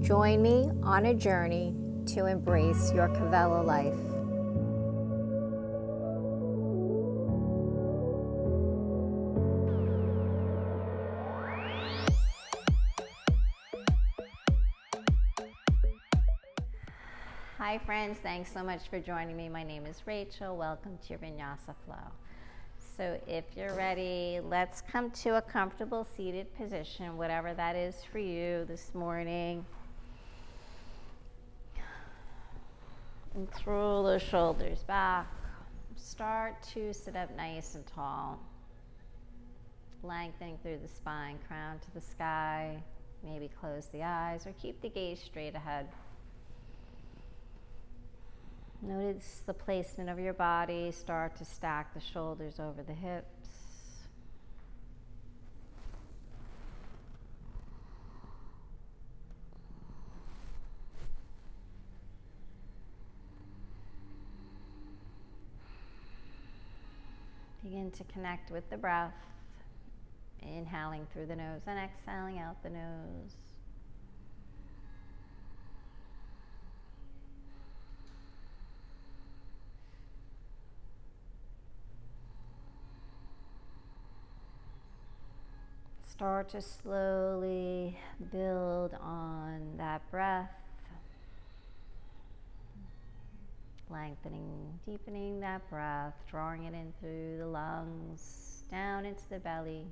Join me on a journey to embrace your Kavela life. Hi friends, thanks so much for joining me. My name is Rachel. Welcome to your vinyasa flow. So if you're ready, let's come to a comfortable seated position, whatever that is for you this morning. And throw the shoulders back. Start to sit up nice and tall. Lengthening through the spine, crown to the sky. Maybe close the eyes or keep the gaze straight ahead. Notice the placement of your body. Start to stack the shoulders over the hips. Begin to connect with the breath, inhaling through the nose and exhaling out the nose. Start to slowly build on that breath, lengthening, deepening that breath, drawing it in through the lungs, down into the belly.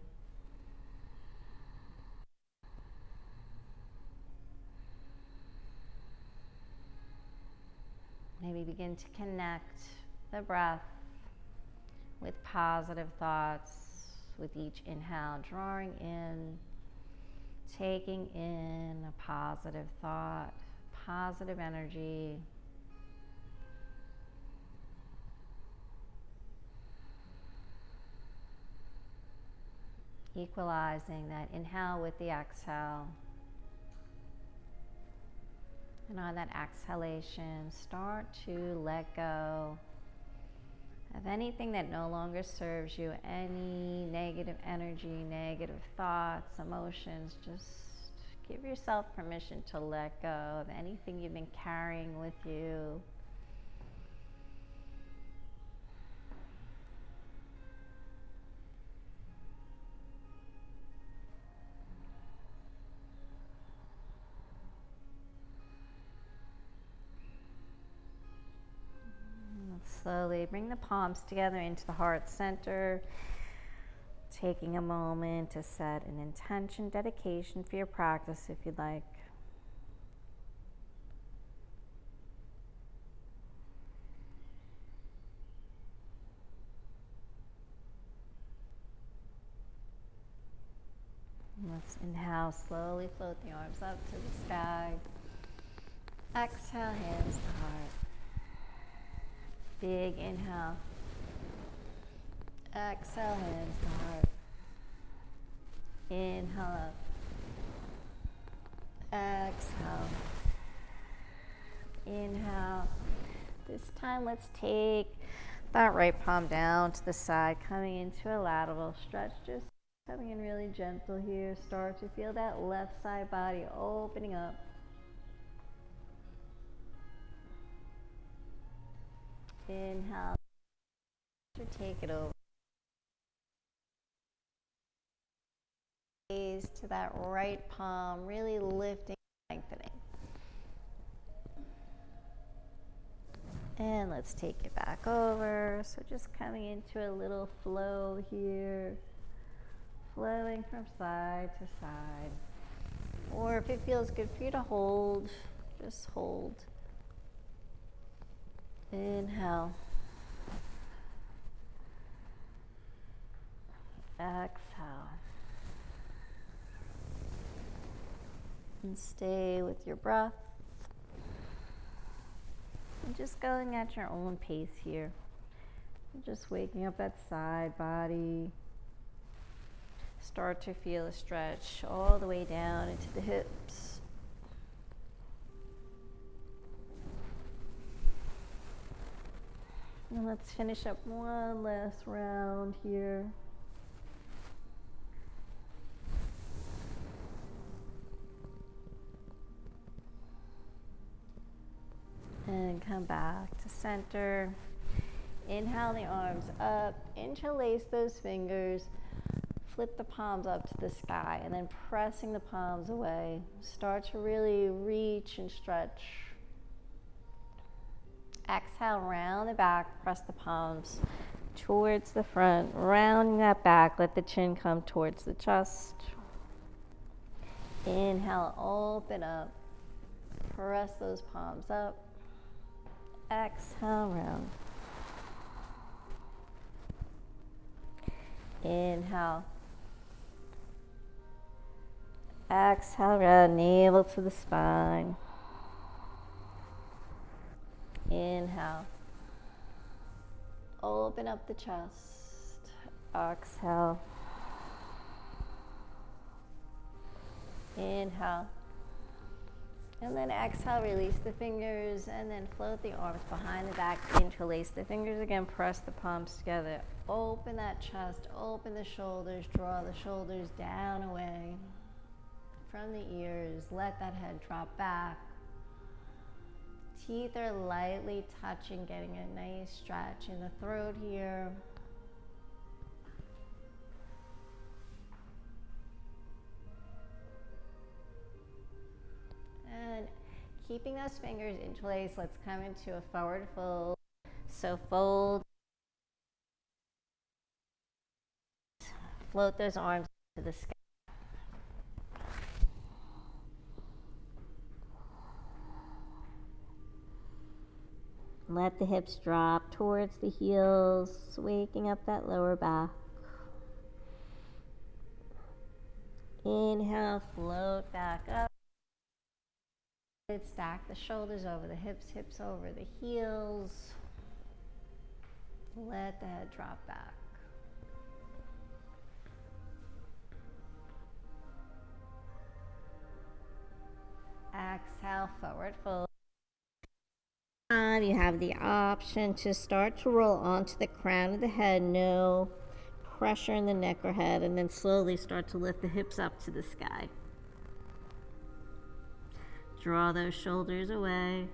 Maybe begin to connect the breath with positive thoughts. With each inhale, drawing in, taking in a positive thought, positive energy. Equalizing that inhale with the exhale. And on that exhalation, start to let go of anything that no longer serves you, any negative energy, negative thoughts, emotions. Just give yourself permission to let go of anything you've been carrying with you. Slowly bring the palms together into the heart center, taking a moment to set an intention, dedication for your practice if you'd like. Let's inhale, slowly float the arms up to the sky. Exhale, hands to heart. Big inhale. Exhale, hands to heart. Inhale up. Exhale. Inhale. This time let's take that right palm down to the side, coming into a lateral stretch. Just coming in really gentle here. Start to feel that left side body opening up. Inhale. Take it over. Gaze to that right palm, really lifting, lengthening. And let's take it back over. So just coming into a little flow here, flowing from side to side. Or if it feels good for you to hold, just hold. Inhale. Exhale. And stay with your breath. And just going at your own pace here. Just waking up that side body. Start to feel a stretch all the way down into the hips. And let's finish up one last round here. And come back to center. Inhale the arms up, interlace those fingers, flip the palms up to the sky, and then pressing the palms away. Start to really reach and stretch. Exhale, round the back, press the palms towards the front, rounding that back, let the chin come towards the chest. Inhale, open up, press those palms up. Exhale, round. Inhale. Exhale, round, navel to the spine. Inhale. Open up the chest. Exhale. Inhale. And then exhale, release the fingers, and then float the arms behind the back, interlace the fingers again, press the palms together. Open that chest, open the shoulders, draw the shoulders down away from the ears. Let that head drop back. Teeth are lightly touching, getting a nice stretch in the throat here. And keeping those fingers interlaced, let's come into a forward fold. So fold, float those arms to the sky. Let the hips drop towards the heels, waking up that lower back. Inhale, float back up. Stack the shoulders over the hips, hips over the heels. Let the head drop back. Exhale, forward fold. You have the option to start to roll onto the crown of the head, no pressure in the neck or head, and then slowly start to lift the hips up to the sky. Draw those shoulders away.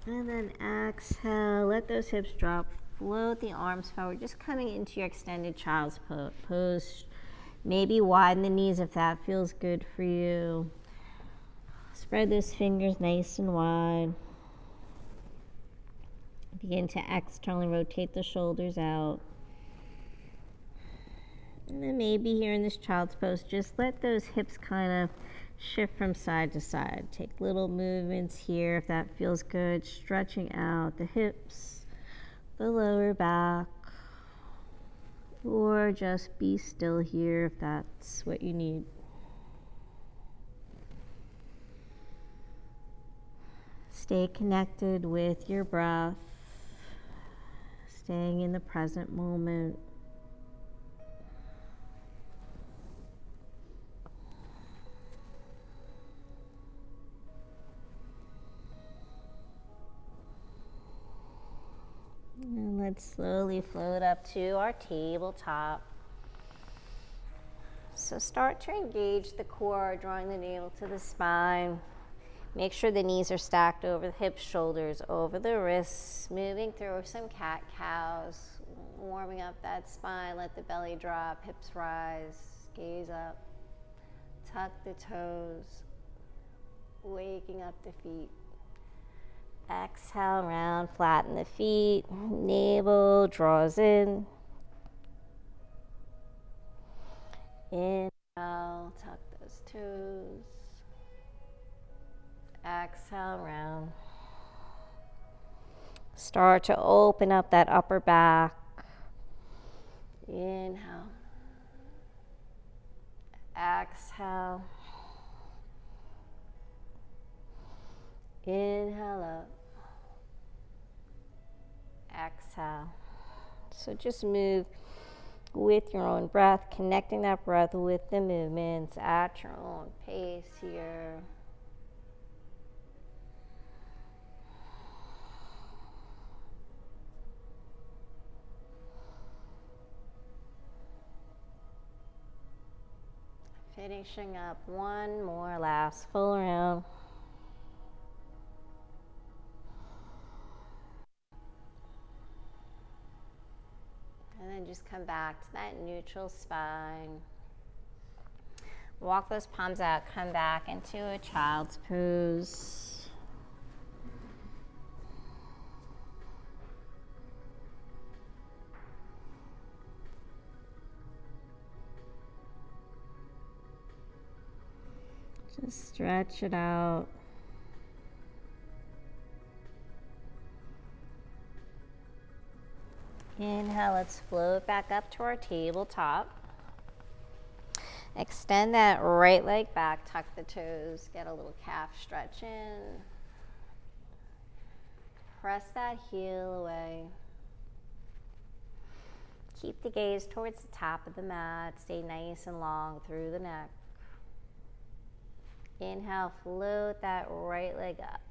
And then exhale, let those hips drop, float the arms forward, just coming into your extended child's pose. Maybe widen the knees if that feels good for you. Spread those fingers nice and wide. Begin to externally rotate the shoulders out. And then maybe here in this child's pose, just let those hips kind of shift from side to side. Take little movements here if that feels good. Stretching out the hips, the lower back. Or just be still here if that's what you need. Stay connected with your breath, staying in the present moment. And let's slowly float up to our tabletop. So start to engage the core, drawing the navel to the spine. Make sure the knees are stacked over the hips, shoulders over the wrists. Moving through some cat-cows, warming up that spine. Let the belly drop, hips rise, gaze up. Tuck the toes, waking up the feet. Exhale, round, flatten the feet. Navel draws in. Inhale, tuck those toes. Exhale, round. Start to open up that upper back. Inhale. Exhale. Inhale up. Exhale. So just move with your own breath, connecting that breath with the movements at your own pace here. Finishing up one more last full round. And then just come back to that neutral spine. Walk those palms out, come back into a child's pose. Just stretch it out. Inhale, let's float back up to our tabletop. Extend that right leg back, tuck the toes, get a little calf stretch in. Press that heel away. Keep the gaze towards the top of the mat. Stay nice and long through the neck. Inhale, float that right leg up.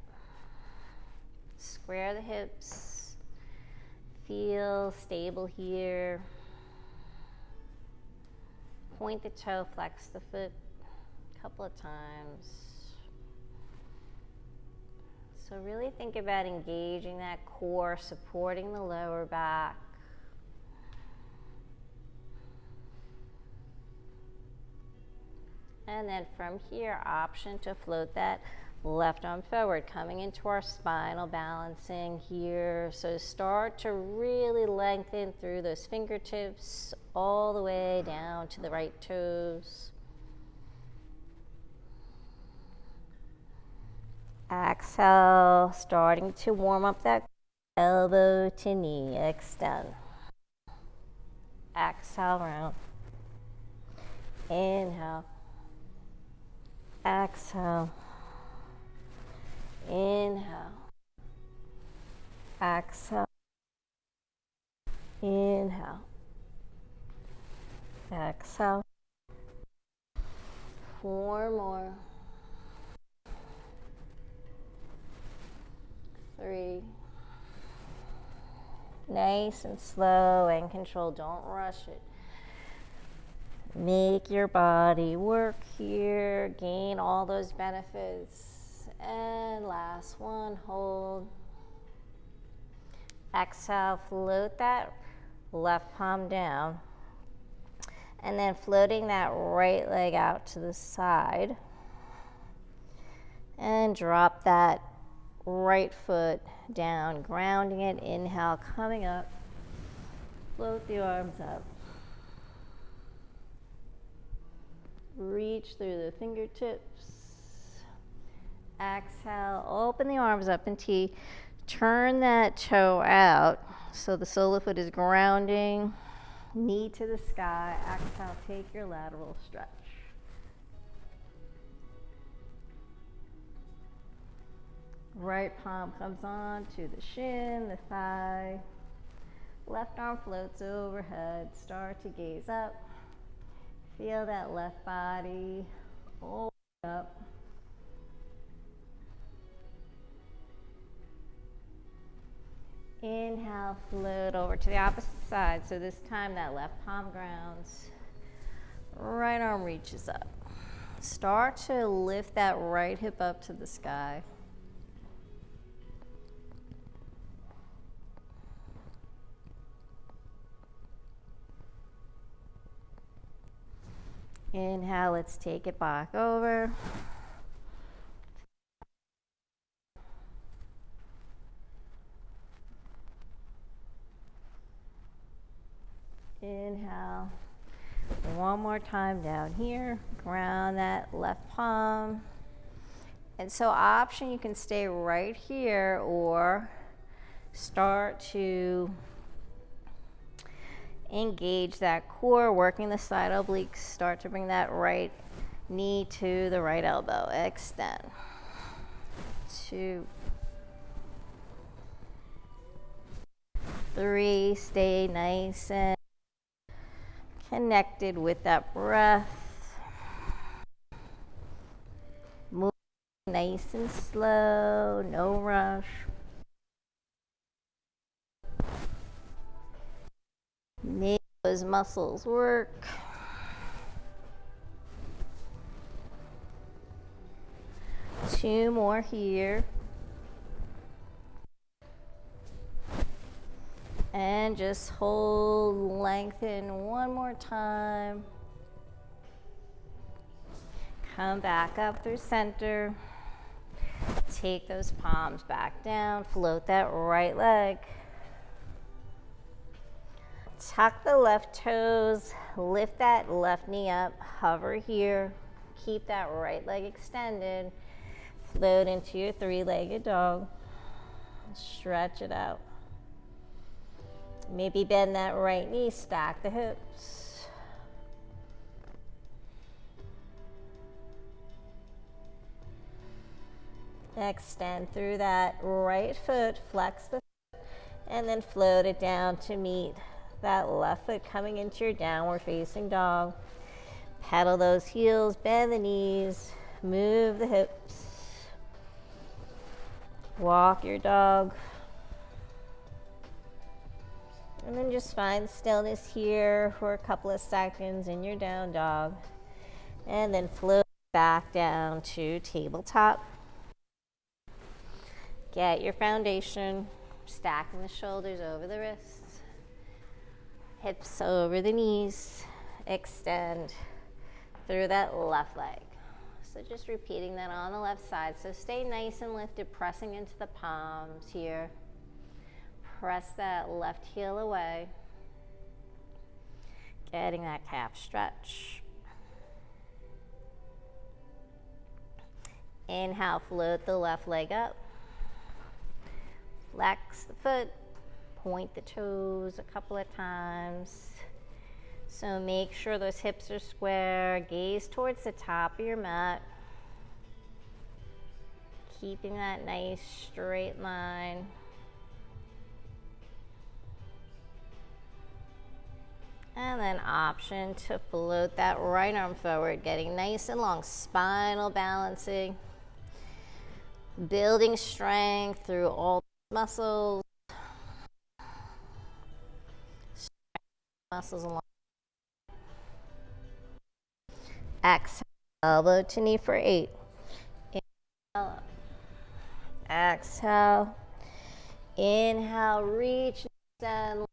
Square the hips. Feel stable here. Point the toe, flex the foot a couple of times. So really think about engaging that core, supporting the lower back. And then from here, option to float that left arm forward, coming into our spinal balancing here. So start to really lengthen through those fingertips all the way down to the right toes. Exhale, starting to warm up that elbow to knee, extend. Exhale, round. Inhale. Exhale. Inhale. Exhale. Inhale. Exhale. 4 more. 3. Nice and slow and controlled. Don't rush it. Make your body work here. Gain all those benefits. And last one, hold. Exhale, float that left palm down. And then floating that right leg out to the side. And drop that right foot down, grounding it. Inhale, coming up. Float the arms up. Reach through the fingertips. Exhale, open the arms up in T. Turn that toe out so the sole of the foot is grounding. Knee to the sky. Exhale, take your lateral stretch. Right palm comes on to the shin, the thigh. Left arm floats overhead. Start to gaze up. Feel that left body open up. Inhale, float over to the opposite side. So this time that left palm grounds. Right arm reaches up. Start to lift that right hip up to the sky. Inhale, let's take it back over. Inhale. One more time down here. Ground that left palm. And so option, you can stay right here or start to engage that core, working the side obliques. Start to bring that right knee to the right elbow. Extend. 2, 3. Stay nice and connected with that breath. Move nice and slow, no rush. Make those muscles work. 2 more here. And just hold, lengthen one more time. Come back up through center. Take those palms back down, float that right leg. Tuck the left toes, lift that left knee up, hover here. Keep that right leg extended. Float into your 3-legged dog. Stretch it out. Maybe bend that right knee, stack the hips. Extend through that right foot, flex the foot, and then float it down to meet that left foot coming into your downward facing dog. Pedal those heels, bend the knees, move the hips. Walk your dog. And then just find stillness here for a couple of seconds in your down dog. And then float back down to tabletop. Get your foundation, stacking the shoulders over the wrists, hips over the knees, extend through that left leg. So just repeating that on the left side. So stay nice and lifted, pressing into the palms here. Press that left heel away. Getting that calf stretch. Inhale, float the left leg up. Flex the foot, point the toes a couple of times. So make sure those hips are square, gaze towards the top of your mat. Keeping that nice straight line. And then option to float that right arm forward, getting nice and long, spinal balancing. Building strength through all muscles. Muscles along. Exhale, elbow to knee for 8. Inhale. Exhale. Inhale, reach, extend.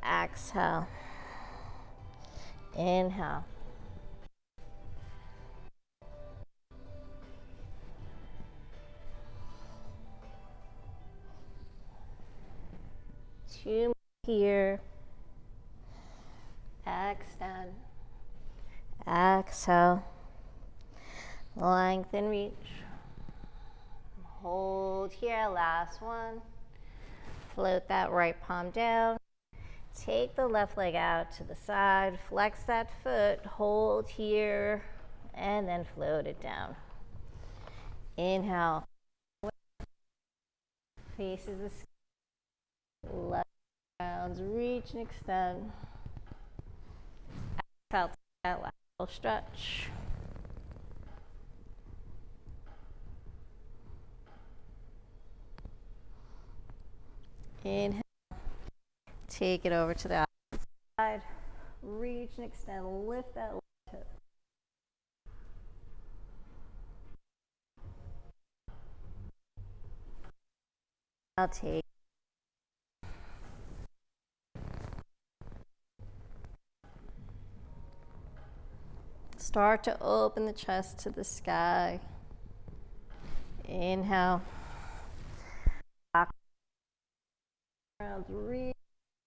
Exhale. Inhale. Two more here. Extend. Exhale. Lengthen, reach. Hold here, last one. Float that right palm down. Take the left leg out to the side. Flex that foot. Hold here. And then float it down. Inhale. Faces the sky. Left rounds. Reach and extend. Exhale. Take that lateral stretch. Inhale. Take it over to the opposite side. Reach and extend. Lift that left hip. I'll take. Start to open the chest to the sky. Inhale. Reach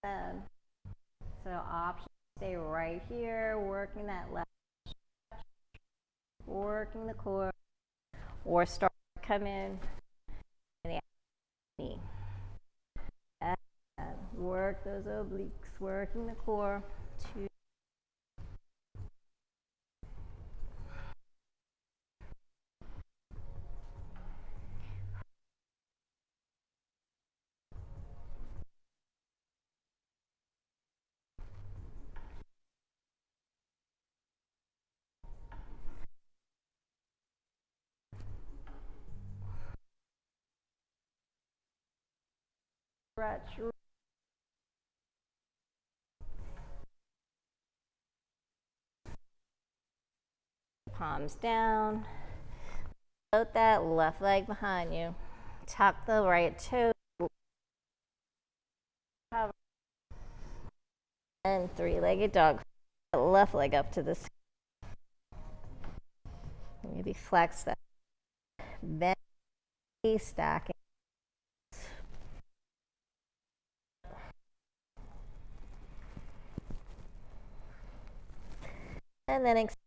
and so option stay right here, working that left stretch, working the core, or start to come in the knee. And work those obliques, working the core. 2. Stretch. Palms down. Float that left leg behind you. Tuck the right toe. And three-legged dog. Left leg up to the sky. Maybe flex that. Bend, stacking. And then exhale.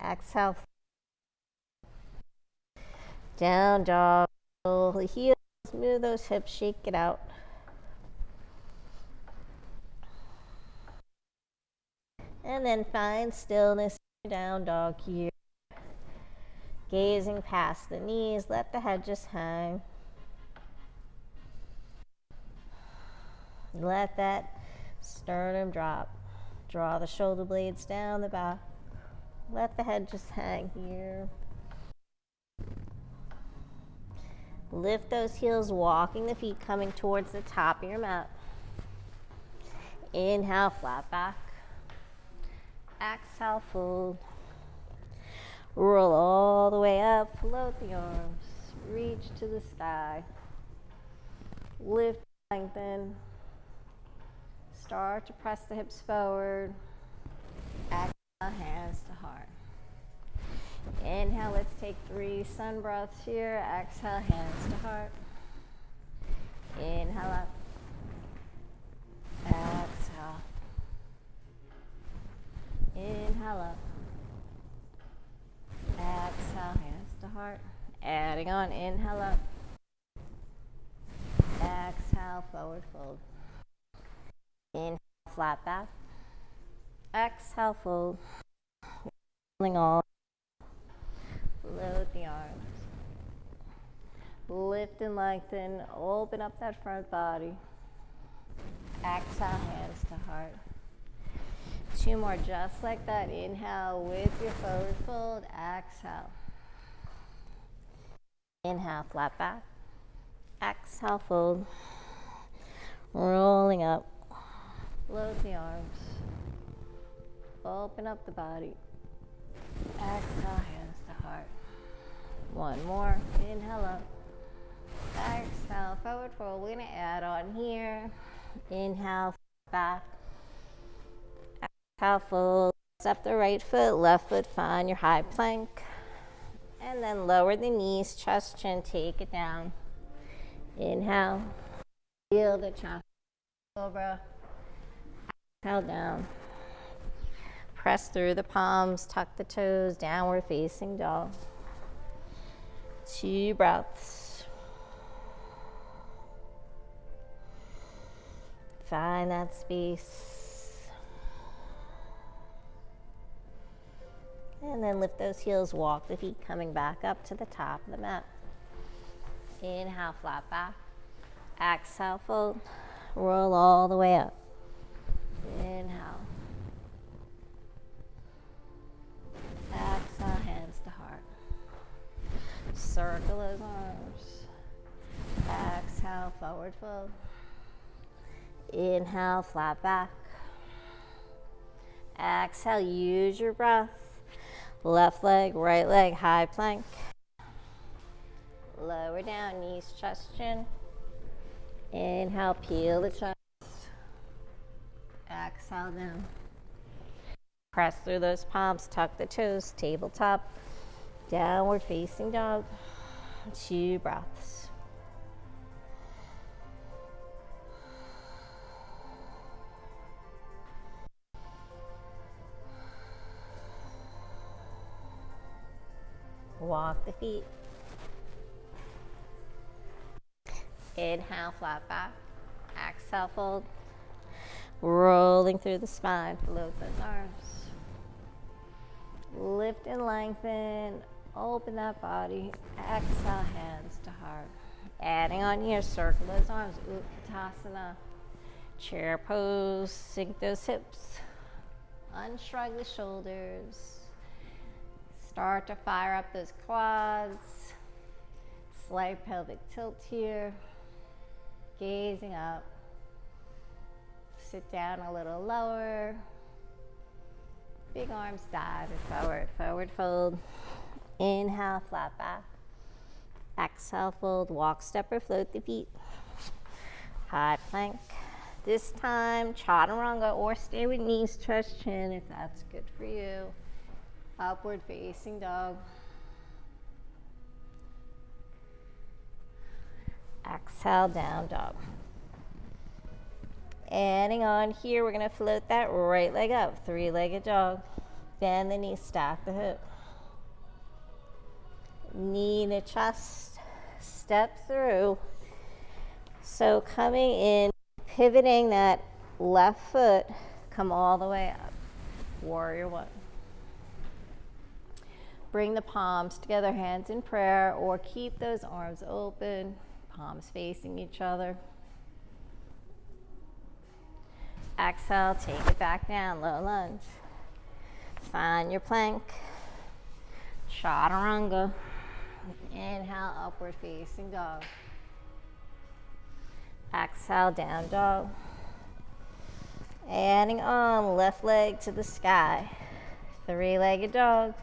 Exhale. Down dog. The heels. Move those hips. Shake it out. And then find stillness. Down dog here. Gazing past the knees. Let the head just hang. Let that sternum drop. Draw the shoulder blades down the back. Let the head just hang here. Lift those heels, walking the feet, coming towards the top of your mat. Inhale, flat back. Exhale, fold. Roll all the way up, float the arms. Reach to the sky. Lift, lengthen. Start to press the hips forward. Exhale, hands to heart. Inhale, let's take 3 sun breaths here. Exhale, hands to heart. Inhale up. Exhale. Inhale up. Exhale, hands to heart. Adding on, inhale up. Exhale, forward fold. Inhale, flat back. Exhale, fold. Rolling all. Float the arms. Lift and lengthen. Open up that front body. Exhale, hands to heart. 2 more just like that. Inhale with your forward fold. Exhale. Inhale, flat back. Exhale, fold. Rolling up. Float the arms. Open up the body. Exhale, hands to heart. 1 more. Inhale up. Exhale, forward fold. We're going to add on here. Inhale, back. Exhale, fold. Step the right foot, left foot, find your high plank. And then lower the knees, chest, chin, take it down. Inhale. Feel the chest. Cobra. Exhale down. Press through the palms, tuck the toes, downward facing dog. 2 breaths. Find that space. And then lift those heels, walk the feet coming back up to the top of the mat. Inhale, flat back. Exhale, fold. Roll all the way up. Inhale. Exhale, hands to heart. Circle those arms. Exhale, forward fold. Inhale, flat back. Exhale, use your breath. Left leg, right leg, high plank. Lower down, knees, chest, chin. Inhale, peel the chest. Exhale down. Press through those palms, tuck the toes, tabletop. Downward facing dog. 2 breaths. Walk the feet. Inhale, flat back. Exhale, fold. Rolling through the spine, float those arms. Lift and lengthen. Open that body. Exhale, hands to heart. Adding on here, circle those arms. Uttanasana. Chair pose. Sink those hips. Unshrug the shoulders. Start to fire up those quads. Slight pelvic tilt here. Gazing up. Sit down a little lower. Big arms dive and forward. Forward fold. Inhale, flat back. Exhale, fold, walk, step, or float the feet. High plank. This time, chaturanga, or stay with knees, chest, chin if that's good for you. Upward facing dog. Exhale, down dog. Adding on here, we're going to float that right leg up, three-legged dog. Bend the knee, stack the hip. Knee to chest, step through. So coming in, pivoting that left foot, come all the way up. Warrior one. Bring the palms together, hands in prayer, or keep those arms open, palms facing each other. Exhale, take it back down, low lunge. Find your plank. Chaturanga. Inhale, upward facing dog. Exhale, down dog. Adding on, left leg to the sky. Three-legged dog.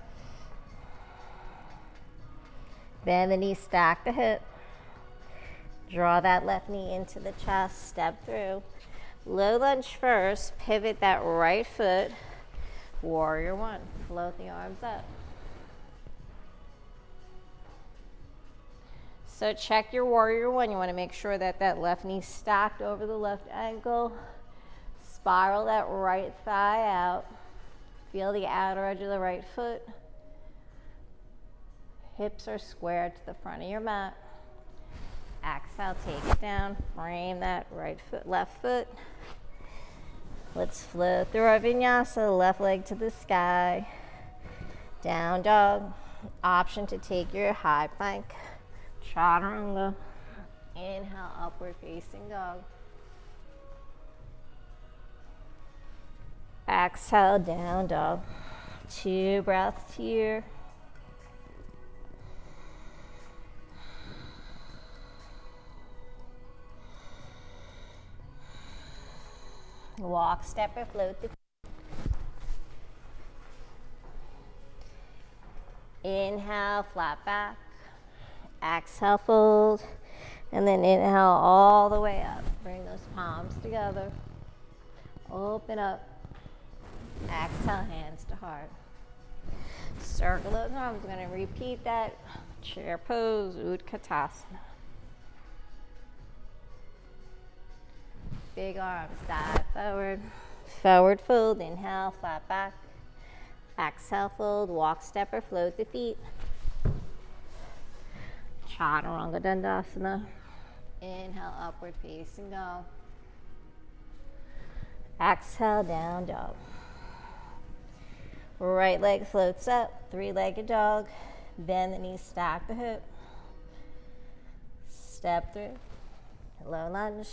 Bend the knee, stack the hip. Draw that left knee into the chest, step through. Low lunge first, pivot that right foot. Warrior one, float the arms up. So check your warrior one. You want to make sure that that left knee stacked over the left ankle. Spiral that right thigh out. Feel the outer edge of the right foot. Hips are squared to the front of your mat. Exhale, take it down. Frame that right foot, left foot. Let's float through our vinyasa. Left leg to the sky. Down dog. Option to take your high plank. Chaturanga. Inhale, upward facing dog. Exhale, down dog. 2 breaths here. Walk, step, or float the feet. Inhale, flat back. Exhale, fold. And then inhale all the way up. Bring those palms together. Open up. Exhale, hands to heart. Circle those arms. We're going to repeat that chair pose, Utkatasana. Big arms, dive forward. Forward fold, inhale, flat back. Exhale, fold, walk, step, or float the feet. Chaturanga Dandasana. Inhale, upward facing dog. Exhale, down dog. Right leg floats up, three-legged dog. Bend the knees, stack the hip. Step through. Low lunge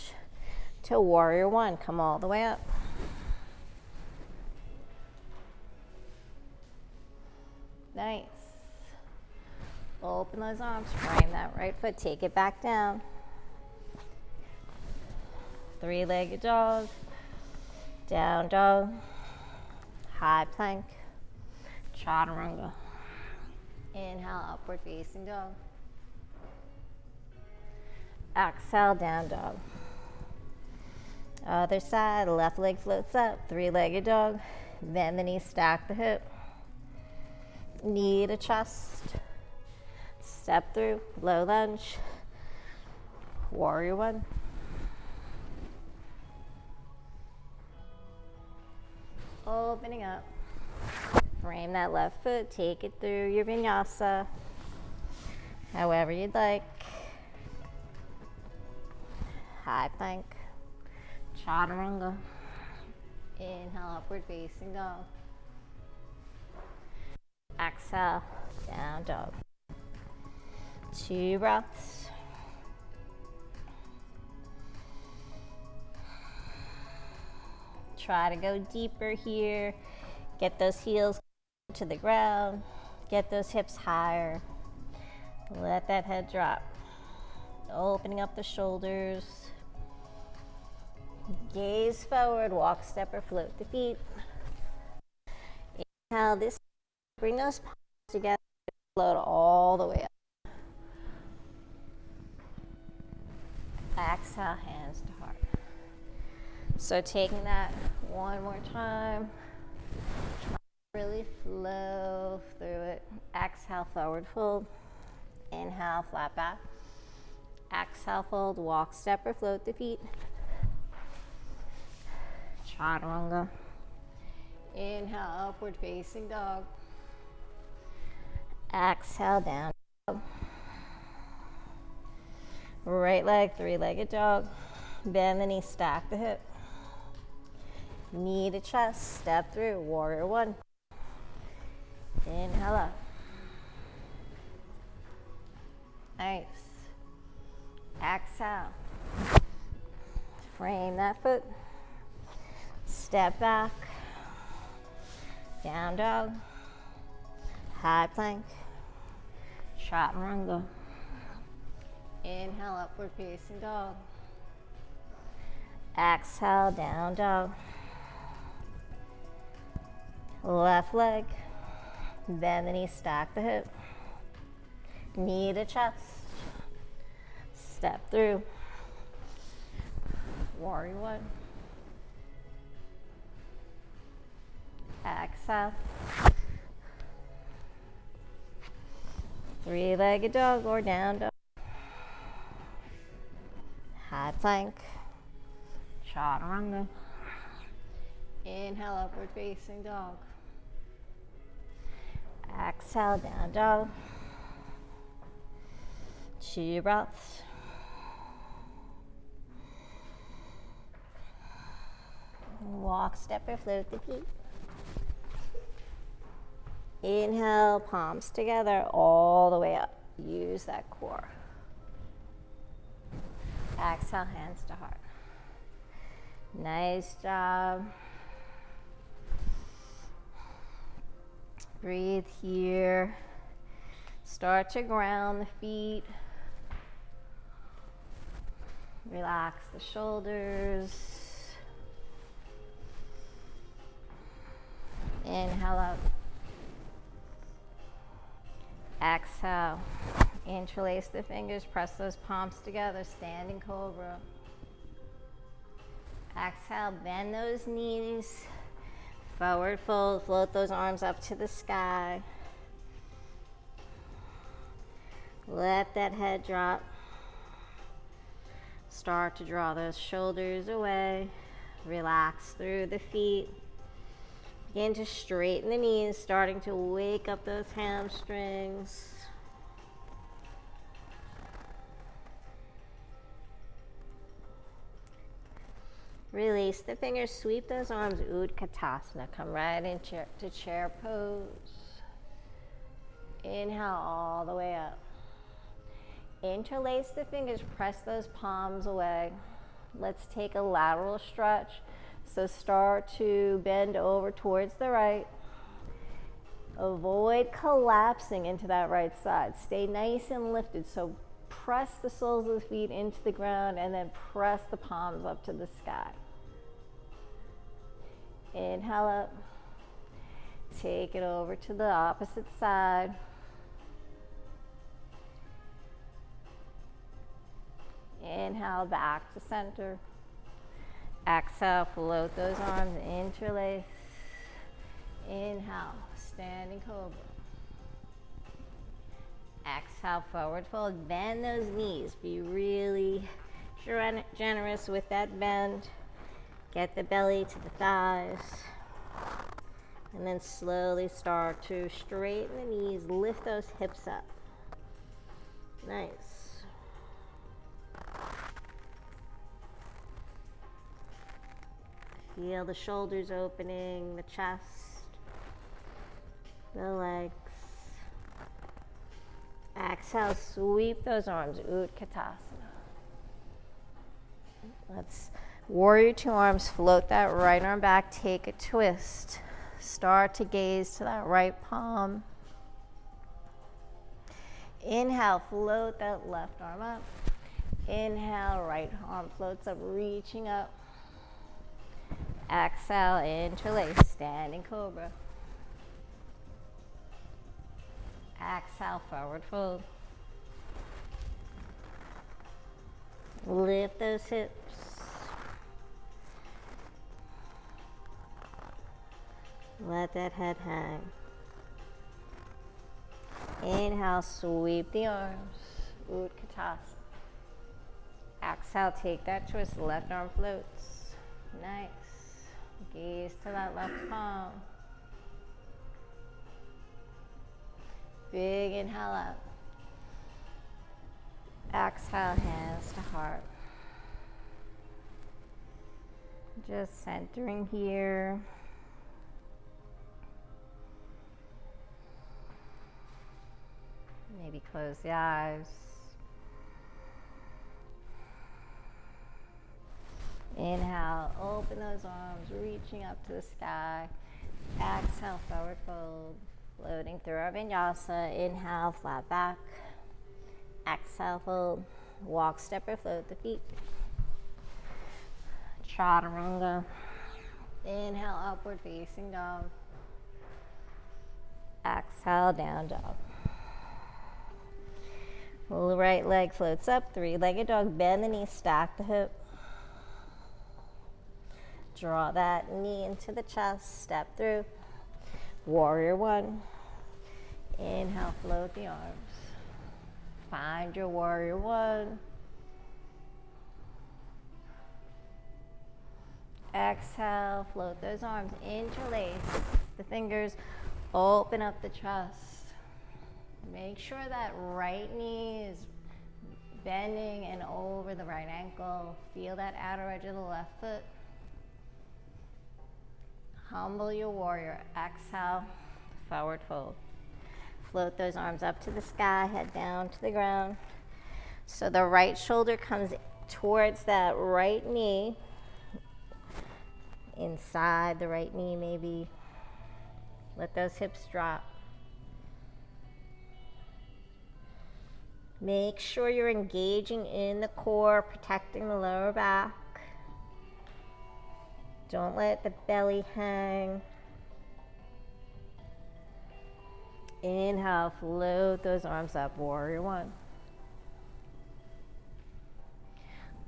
to warrior one. Come all the way up. Nice. Open those arms, frame that right foot, take it back down. Three-legged dog, down dog, high plank, chaturanga. Inhale, upward facing dog. Exhale, down dog. Other side, left leg floats up, three-legged dog. Bend the knee, stack the hip. Knee to chest. Step through, low lunge. Warrior one. Opening up. Frame that left foot, take it through your vinyasa. However you'd like. High plank. Chaturanga. Inhale, upward facing dog. Exhale, down dog. 2 breaths. Try to go deeper here. Get those heels to the ground. Get those hips higher. Let that head drop. Opening up the shoulders. Gaze forward, walk, step, or float the feet. Inhale this. Bring those palms together, Float all the way up. Exhale, hands to heart. So taking that one more time. Try to really flow through it. Exhale, forward fold. Inhale, flat back. Exhale, fold, walk, step, or float the feet. Chaturanga. Inhale, upward facing dog. Exhale, down dog. Right leg, three-legged dog. Bend the knee, stack the hip. Knee to chest, step through, warrior one. Inhale up. Nice. Exhale. Frame that foot. Step back. Down dog. High plank. Chaturanga. Inhale, upward facing dog. Exhale, down dog. Left leg. Bend the knee, stack the hip. Knee to chest. Step through. Warrior one. Exhale. Three-legged dog or down dog. High plank. Chaturanga. Inhale, upward facing dog. Exhale, down dog. 2 breaths. Walk, step, or float the feet. Inhale, palms together all the way up. Use that core. Exhale, hands to heart. Nice job. Breathe here. Start to ground the feet. Relax the shoulders. Inhale up. Exhale. Interlace the fingers, press those palms together, standing cobra. Exhale, bend those knees. Forward fold, float those arms up to the sky. Let that head drop. Start to draw those shoulders away. Relax through the feet. Begin to straighten the knees, starting to wake up those hamstrings. Release the fingers, sweep those arms, Utkatasana. Come right into chair pose. Inhale all the way up. Interlace the fingers, press those palms away. Let's take a lateral stretch. So start to bend over towards the right. Avoid collapsing into that right side. Stay nice and lifted. So press the soles of the feet into the ground and then press the palms up to the sky. Inhale up. Take it over to the opposite side. Inhale, back to center. Exhale, float those arms, interlace. Inhale, standing cobra. Exhale, forward fold. Bend those knees. Be really generous with that bend. Get the belly to the thighs. And then slowly start to straighten the knees. Lift those hips up. Nice. Feel the shoulders opening, the chest, the legs. Exhale, sweep those arms, Utkatasana. Let's warrior two arms, float that right arm back, take a twist. Start to gaze to that right palm. Inhale, float that left arm up. Inhale, right arm floats up, reaching up. Exhale, interlace, standing cobra. Exhale, forward fold. Lift those hips. Let that head hang. Inhale, sweep the arms. Utkatasana. Exhale, take that twist. Left arm floats. Nice. Gaze to that left palm. Big inhale up. Exhale, hands to heart. Just centering here. Maybe close the eyes. Inhale, open those arms, reaching up to the sky. Exhale, forward fold. Floating through our vinyasa. Inhale, flat back. Exhale, fold. Walk, step, or float the feet. Chaturanga. Inhale, upward facing dog. Exhale, down dog. Right leg floats up. Three-legged dog. Bend the knee, stack the hip. Draw that knee into the chest. Step through. Warrior one. Inhale, float the arms. Find your warrior one. Exhale, float those arms. Interlace the fingers. Open up the chest. Make sure that right knee is bending and over the right ankle. Feel that outer edge of the left foot. Humble your warrior. Exhale, forward fold. Float those arms up to the sky, head down to the ground. So the right shoulder comes towards that right knee. Inside the right knee, maybe. Let those hips drop. Make sure you're engaging in the core, protecting the lower back. Don't let the belly hang. Inhale, float those arms up, warrior one.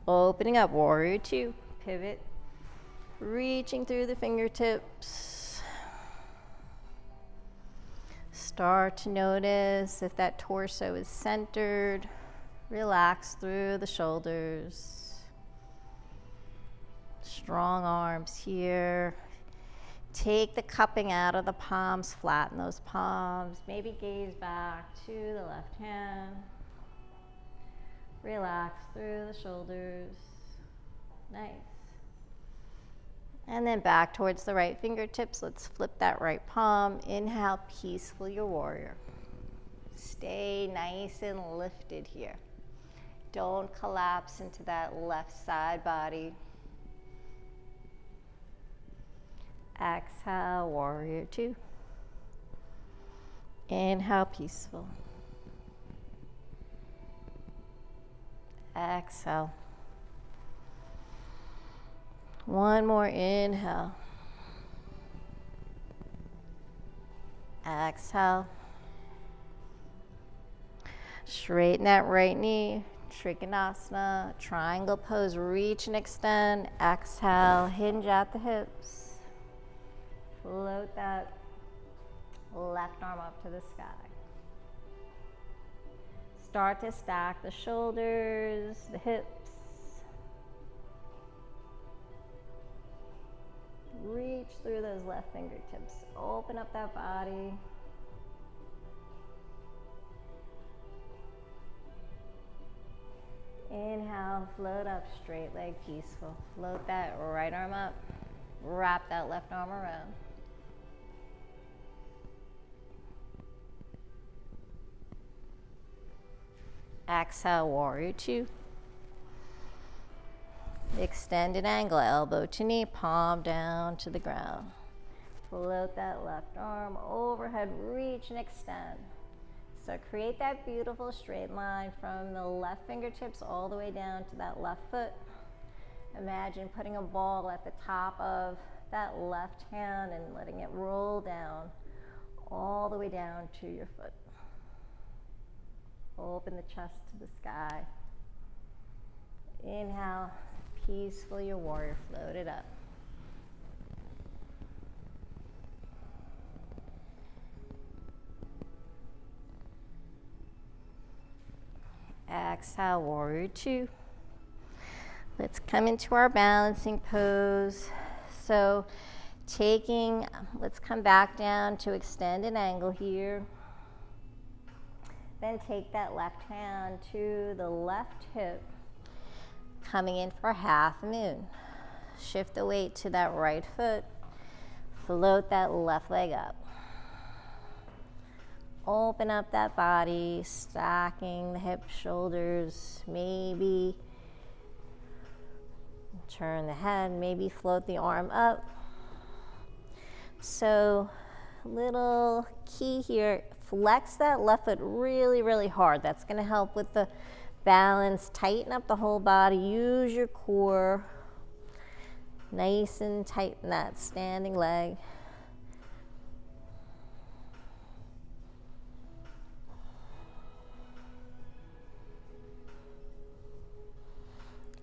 Opening up, warrior two. Pivot, reaching through the fingertips. Start to notice if that torso is centered. Relax through the shoulders. Strong arms here. Take the cupping out of the palms, flatten those palms. Maybe gaze back to the left hand. Relax through the shoulders. Nice. And then back towards the right fingertips. Let's flip that right palm. Inhale, peaceful, your warrior. Stay nice and lifted here. Don't collapse into that left side body. Exhale, warrior two. Inhale, peaceful. Exhale. One more inhale. Exhale. Straighten that right knee. Trikonasana, triangle pose. Reach and extend. Exhale, hinge at the hips. Float that left arm up to the sky. Start to stack the shoulders, the hips. Reach through those left fingertips. Open up that body. Inhale, float up, straight leg, peaceful. Float that right arm up. Wrap that left arm around. Exhale, warrior two. Extended angle, elbow to knee, palm down to the ground. Float that left arm overhead, reach and extend. So create that beautiful straight line from the left fingertips all the way down to that left foot. Imagine putting a ball at the top of that left hand and letting it roll down all the way down to your foot. Open the chest to the sky. Inhale, peaceful, your warrior, float it up. Exhale, warrior two. Let's come into our balancing pose. So let's come back down to extended angle here. Then take that left hand to the left hip, coming in for half moon. Shift the weight to that right foot. Float that left leg up. Open up that body, stacking the hips, shoulders, maybe turn the head, maybe float the arm up. So, little key here, flex that left foot really, really hard. That's going to help with the balance. Tighten up the whole body. Use your core. Nice and tighten that standing leg.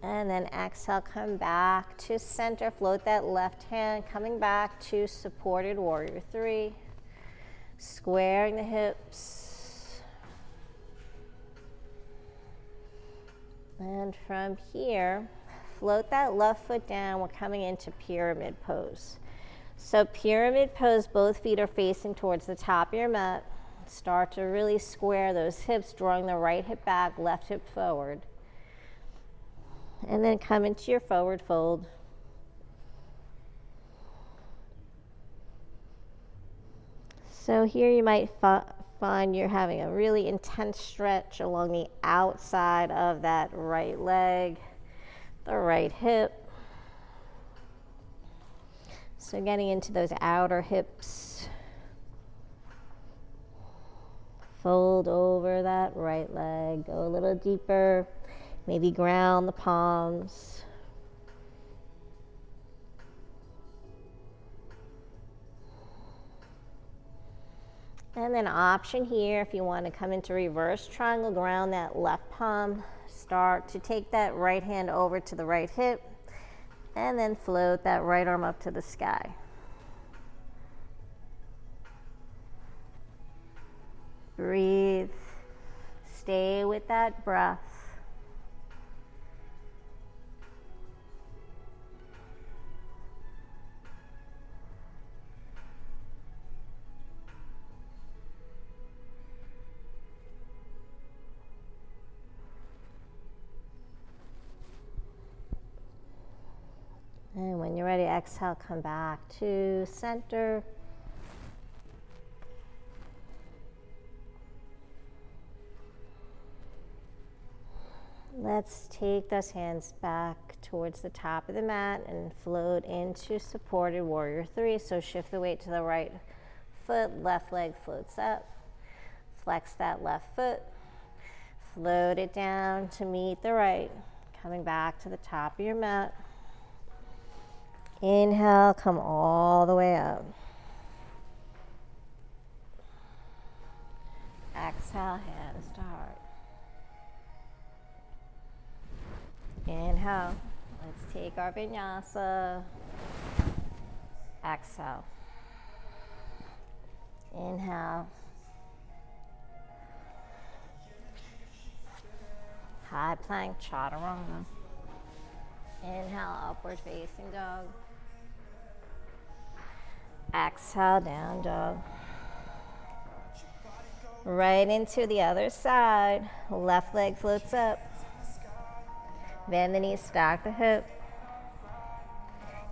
And then exhale, come back to center. Float that left hand, coming back to supported warrior three. Squaring the hips. And from here, float that left foot down. We're coming into pyramid pose. So pyramid pose, both feet are facing towards the top of your mat. Start to really square those hips, drawing the right hip back, left hip forward. And then come into your forward fold. So here you might find you're having a really intense stretch along the outside of that right leg, the right hip. So getting into those outer hips. Fold over that right leg, go a little deeper. Maybe ground the palms. And then option here, if you want to come into reverse triangle, ground that left palm. Start to take that right hand over to the right hip. And then float that right arm up to the sky. Breathe. Stay with that breath. And when you're ready, exhale, come back to center. Let's take those hands back towards the top of the mat and float into supported warrior three. So shift the weight to the right foot, left leg floats up. Flex that left foot. Float it down to meet the right. Coming back to the top of your mat. Inhale, come all the way up. Exhale, hands to heart. Inhale. Let's take our vinyasa. Exhale. Inhale. High plank, chaturanga. Inhale, upward facing dog. Exhale, down dog. Right into the other side. Left leg floats up. Bend the knees, stack the hip.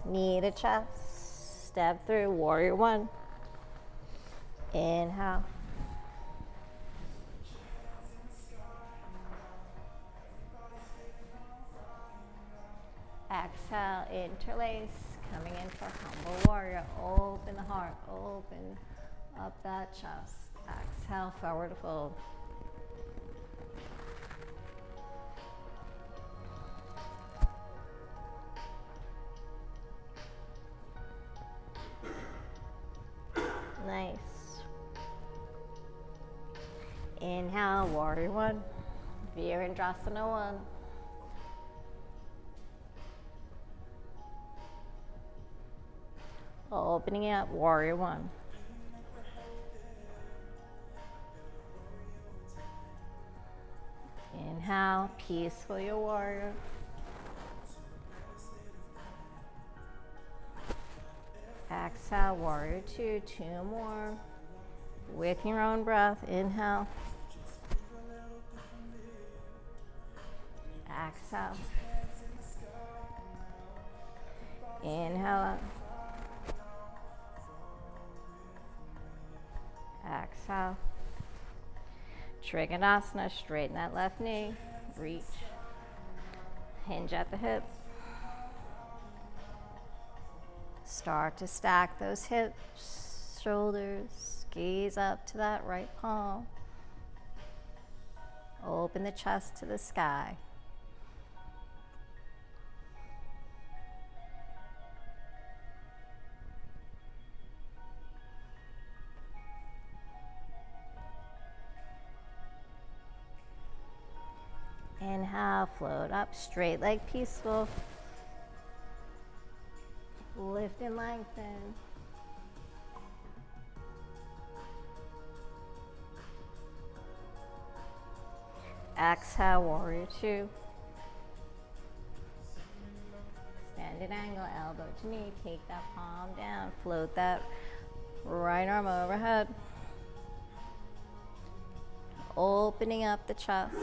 Knee to chest. Step through, warrior one. Inhale. Exhale, interlace. Coming in for humble warrior. Open the heart, open up that chest. Exhale, forward fold. Nice. Inhale. Inhale, warrior one. Virendasana one. Opening up, warrior one. Inhale, peaceful your warrior. Exhale, warrior two, two more. With your own breath, inhale. Exhale. Inhale up. Exhale. Trikonasana, straighten that left knee. Reach. Hinge at the hip. Start to stack those hips, shoulders. Gaze up to that right palm. Open the chest to the sky. Inhale, float up, straight leg peaceful. Lift and lengthen. Exhale, warrior two. Extended angle, elbow to knee. Take that palm down. Float that right arm overhead. Opening up the chest.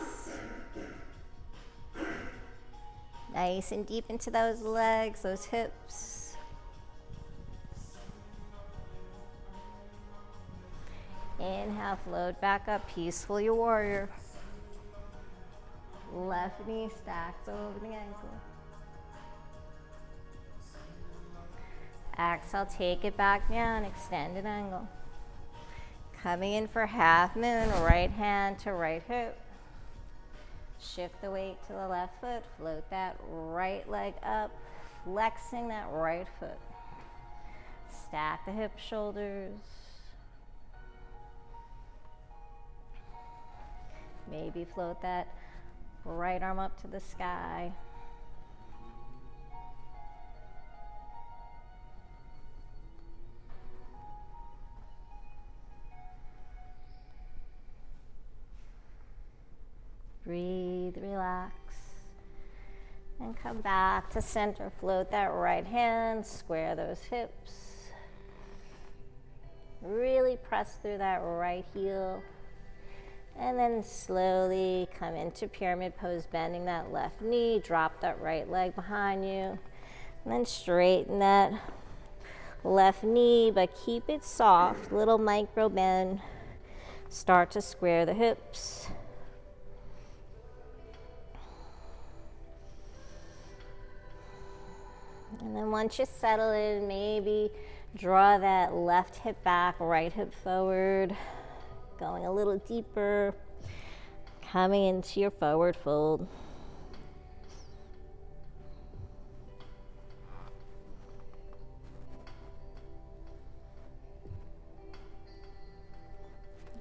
Nice and deep into those legs, those hips. Inhale, float back up, peaceful your warrior. Left knee stacks over the ankle. Exhale, take it back down, extended angle. Coming in for half moon, right hand to right hip. Shift the weight to the left foot, float that right leg up, flexing that right foot. Stack the hip shoulders. Maybe float that right arm up to the sky. Breathe, relax, and come back to center. Float that right hand, square those hips. Really press through that right heel. And then slowly come into pyramid pose, bending that left knee, drop that right leg behind you. And then straighten that left knee, but keep it soft, little micro bend. Start to square the hips. And then once you settle in, maybe draw that left hip back, right hip forward. Going a little deeper, coming into your forward fold.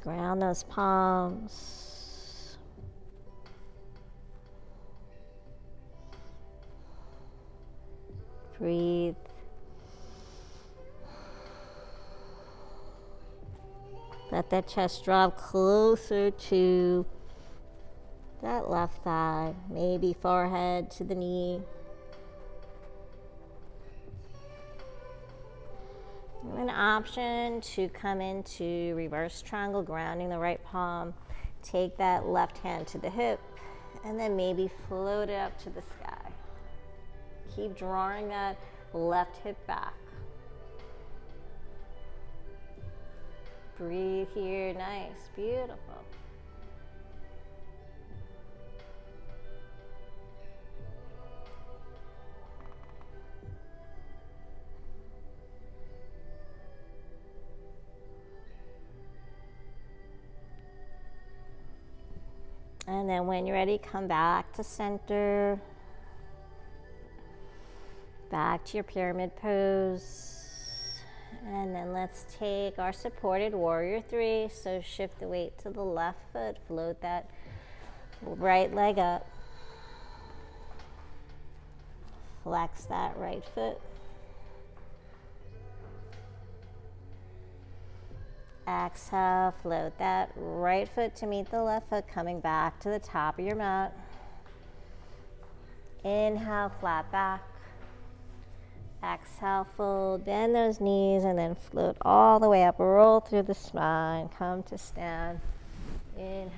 Ground those palms. Breathe. Let that chest drop closer to that left thigh, maybe forehead to the knee. An option to come into reverse triangle, grounding the right palm. Take that left hand to the hip, and then maybe float it up to the sky. Keep drawing that left hip back. Breathe here, nice, beautiful. And then when you're ready, come back to center. Back to your pyramid pose. And then let's take our supported warrior 3. So shift the weight to the left foot, float that right leg up. Flex that right foot. Exhale, float that right foot to meet the left foot, coming back to the top of your mat. Inhale, flat back. Exhale, fold, bend those knees, and then float all the way up. Roll through the spine, come to stand. Inhale.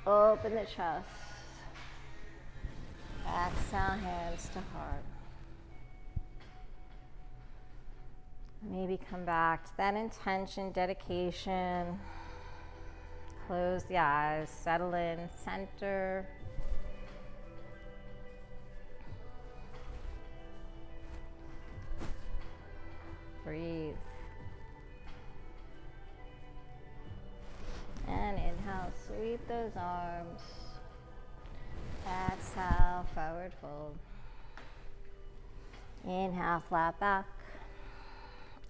Open the chest. Exhale, hands to heart. Maybe come back to that intention, dedication. Close the eyes, settle in, center. Breathe. And inhale, sweep those arms. Exhale, forward fold. Inhale, flat back.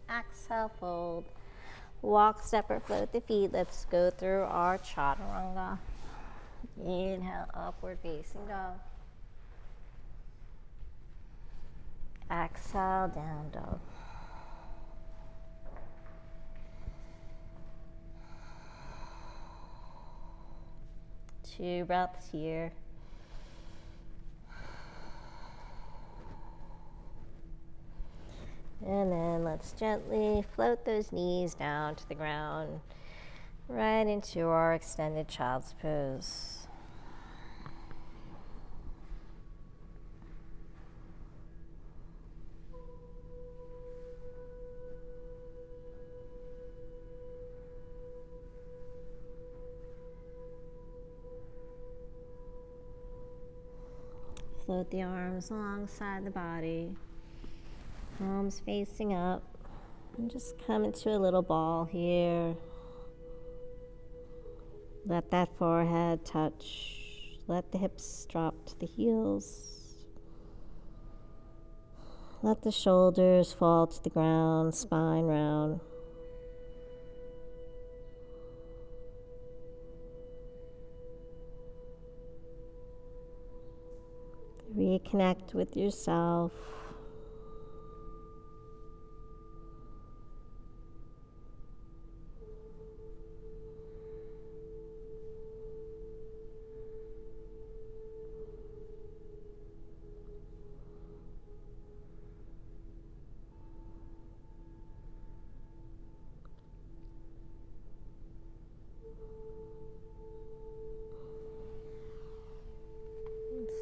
Exhale, fold. Walk, step, or float the feet. Let's go through our chaturanga. Inhale, upward facing dog. Exhale, down dog. Two breaths here. And then let's gently float those knees down to the ground, right into our extended child's pose. Float the arms alongside the body. Palms facing up, and just come into a little ball here. Let that forehead touch. Let the hips drop to the heels. Let the shoulders fall to the ground, spine round. Reconnect with yourself.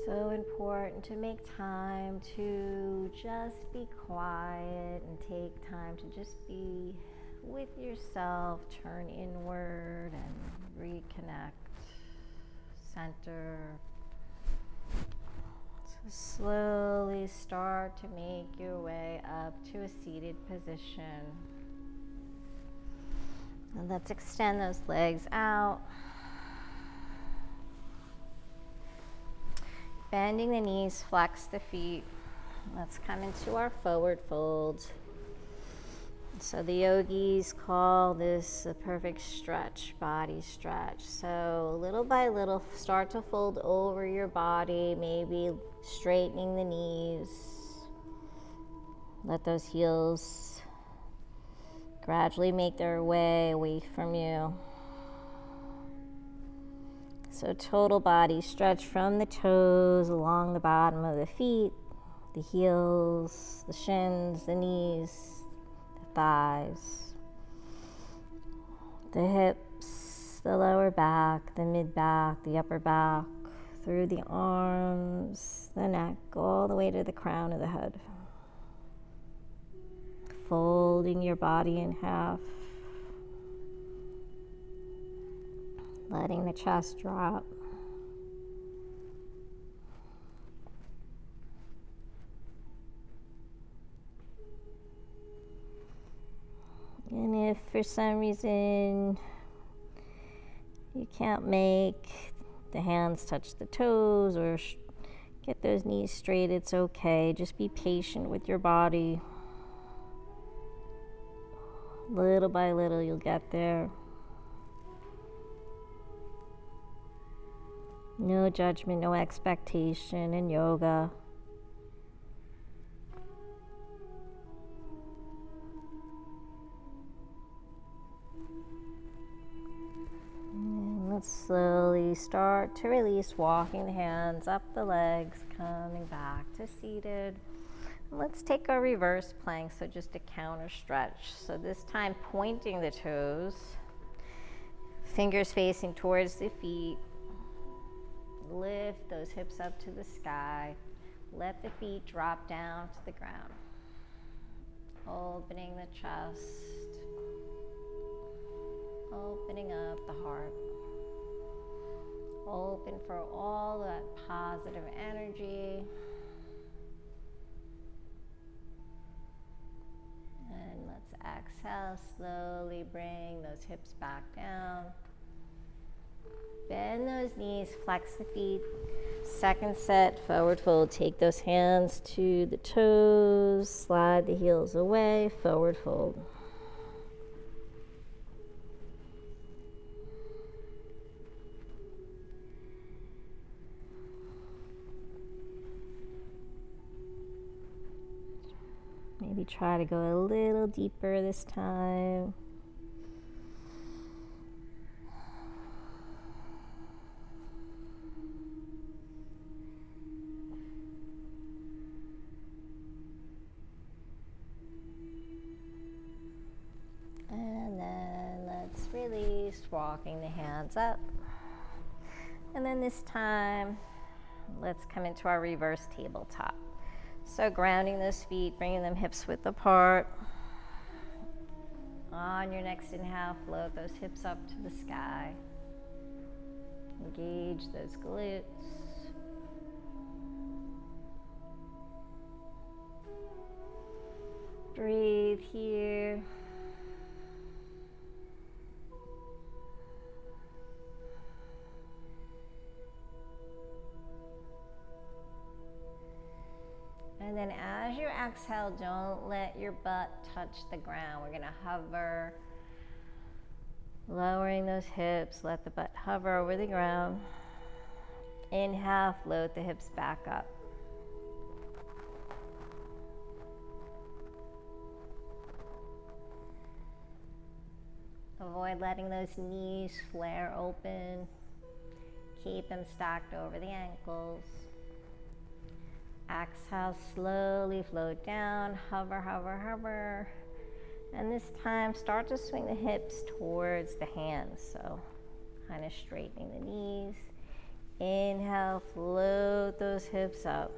So important to make time to just be quiet and take time to just be with yourself, turn inward and reconnect, center. So slowly start to make your way up to a seated position. And let's extend those legs out. Bending the knees, flex the feet. Let's come into our forward fold. So the yogis call this a perfect stretch, body stretch. So little by little, start to fold over your body, maybe straightening the knees. Let those heels gradually make their way away from you. So total body stretch from the toes along the bottom of the feet, the heels, the shins, the knees, the thighs, the hips, the lower back, the mid back, the upper back, through the arms, the neck, all the way to the crown of the head. Folding your body in half. Letting the chest drop. And if for some reason you can't make the hands touch the toes or get those knees straight, it's okay. Just be patient with your body. Little by little, you'll get there. No judgment, no expectation in yoga. And let's slowly start to release, walking the hands up the legs, coming back to seated. And let's take a reverse plank, so just a counter stretch. So this time pointing the toes, fingers facing towards the feet. Lift those hips up to the sky. Let the feet drop down to the ground. Opening the chest. Opening up the heart. Open for all that positive energy. And let's exhale, slowly bring those hips back down. Bend those knees, flex the feet. Second set, forward fold. Take those hands to the toes, slide the heels away, forward fold. Maybe try to go a little deeper this time. And then let's release, walking the hands up. And then this time, let's come into our reverse tabletop. So grounding those feet, bringing them hips width apart. On your next inhale, float those hips up to the sky. Engage those glutes. Breathe here. And then as you exhale, don't let your butt touch the ground. We're gonna hover, lowering those hips, let the butt hover over the ground. Inhale, float the hips back up. Avoid letting those knees flare open. Keep them stacked over the ankles. Exhale, slowly float down, hover, hover, hover. And this time, start to swing the hips towards the hands. So, kind of straightening the knees. Inhale, float those hips up.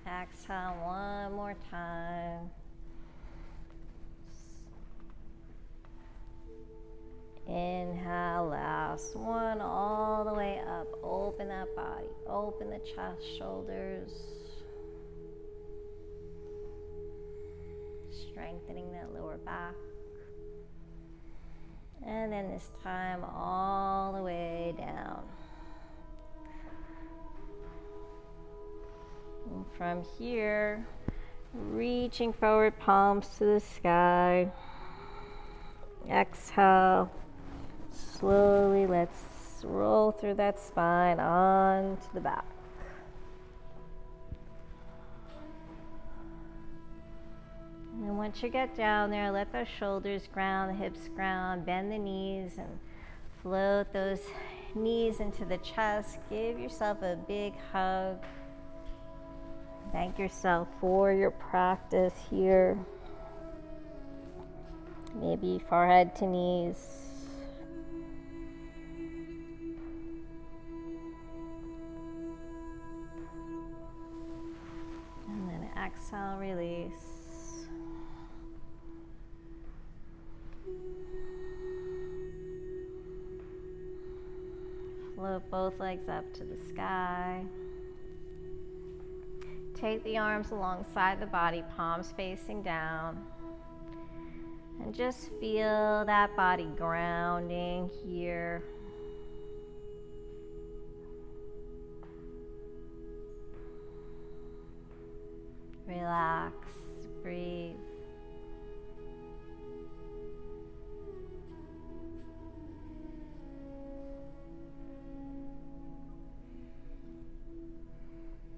Exhale one more time. Inhale, last one, all the way up. Open that body, open the chest, shoulders. Strengthening that lower back. And then this time, all the way down. And from here, reaching forward, palms to the sky. Exhale. Slowly, let's roll through that spine onto the back. And then once you get down there, let those shoulders ground, the hips ground, bend the knees, and float those knees into the chest. Give yourself a big hug. Thank yourself for your practice here. Maybe forehead to knees. And then exhale, release. Float both legs up to the sky. Take the arms alongside the body, palms facing down. And just feel that body grounding here. relax, breathe.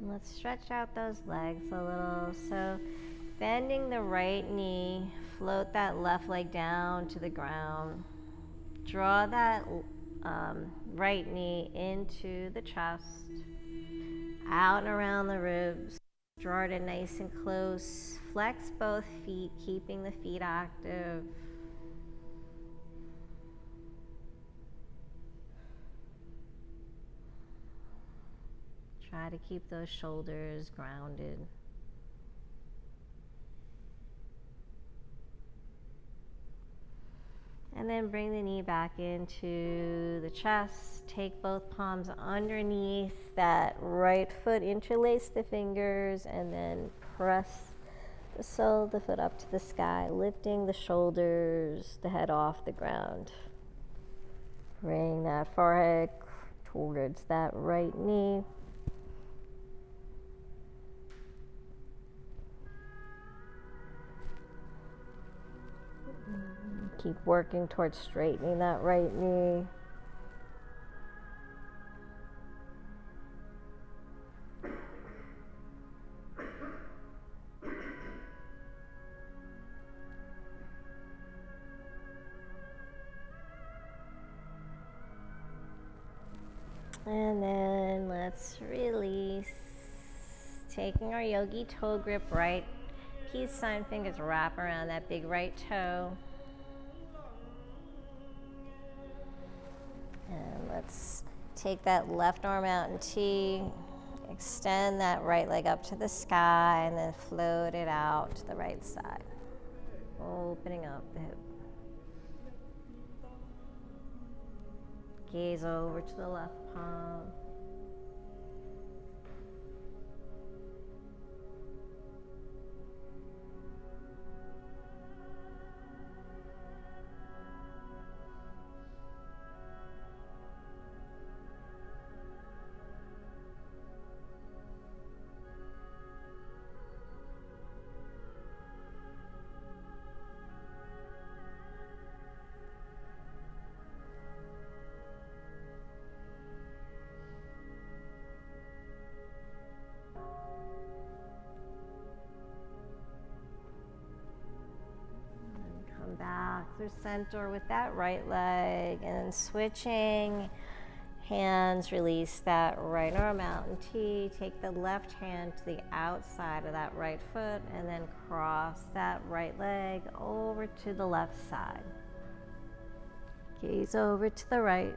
Let's stretch out those legs a little. So bending the right knee, float that left leg down to the ground. Draw that right knee into the chest, out and around the ribs. Draw it in nice and close. Flex both feet, keeping the feet active. Try to keep those shoulders grounded. And then bring the knee back into the chest. Take both palms underneath that right foot, interlace the fingers, and then press the sole of the foot up to the sky, lifting the shoulders, the head off the ground. Bring that forehead towards that right knee. Keep working towards straightening that right knee. And then let's release. Taking our yogi toe grip, right peace sign fingers wrap around that big right toe. And let's take that left arm out in T, extend that right leg up to the sky, and then float it out to the right side, opening up the hip. Gaze over to the left palm. Back through center with that right leg, and then switching hands, release that right arm out in T. Take the left hand to the outside of that right foot, and then cross that right leg over to the left side. Gaze over to the right.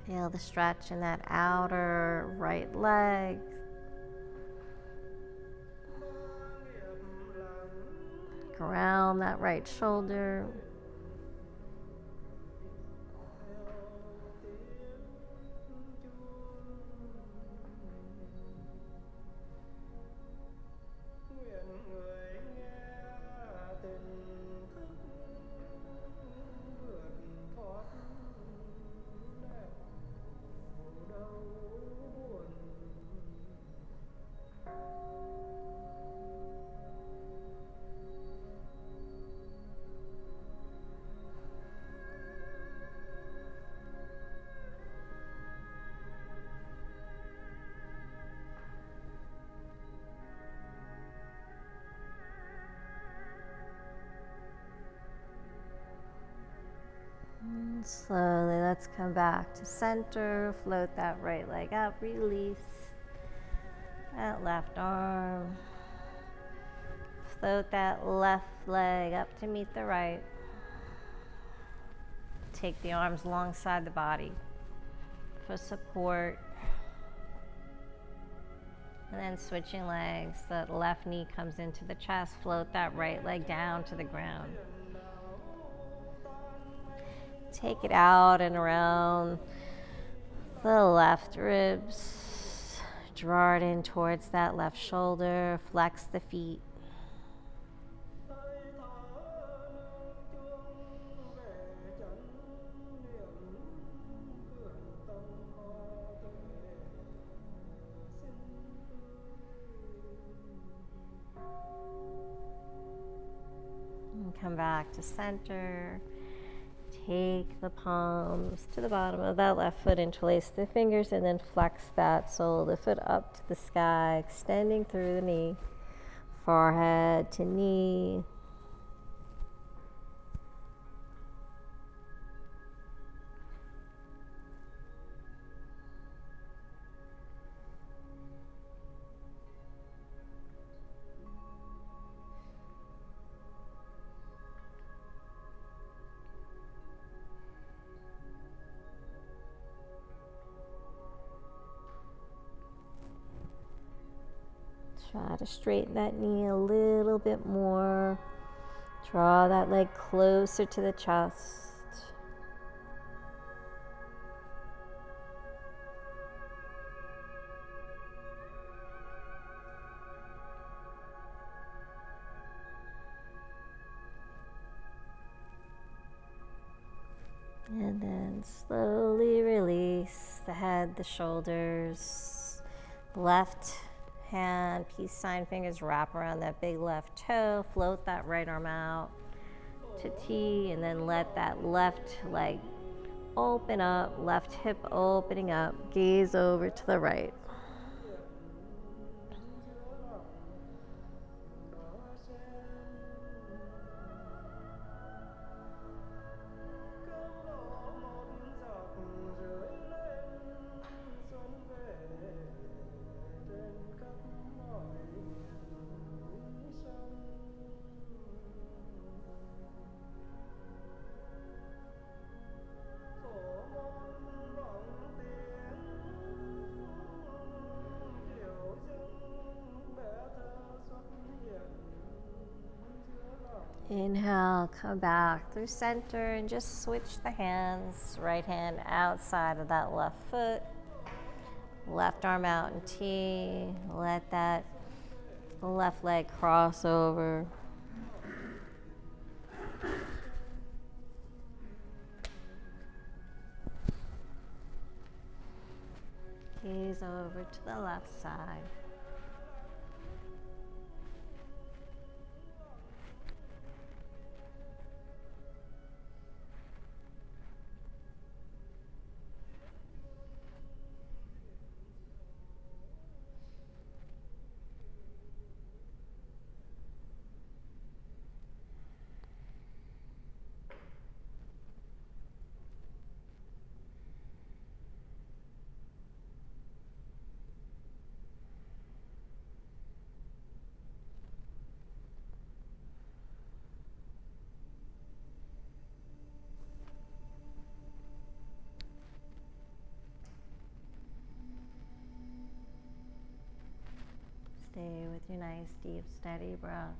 Feel the stretch in that outer right leg. Around that right shoulder. Slowly, let's come back to center. Float that right leg up. Release that left arm. Float that left leg up to meet the right. Take the arms alongside the body for support. And then switching legs, the left knee comes into the chest. Float that right leg down to the ground. Take it out and around the left ribs. Draw it in towards that left shoulder. Flex the feet. come back to center. Take the palms to the bottom of that left foot, interlace the fingers, and then flex that sole of the foot up to the sky, extending through the knee, forehead to knee. Try to straighten that knee a little bit more. Draw that leg closer to the chest. And then slowly release the head, the shoulders. Left hand, peace sign fingers wrap around that big left toe. Float that right arm out to T, and then let that left leg open up, left hip opening up. Gaze over to the right. Inhale, come back through center and just switch the hands. Right hand outside of that left foot. Left arm out in T. Let that left leg cross over. Gaze over to the left side. Stay with your nice, deep, steady breath.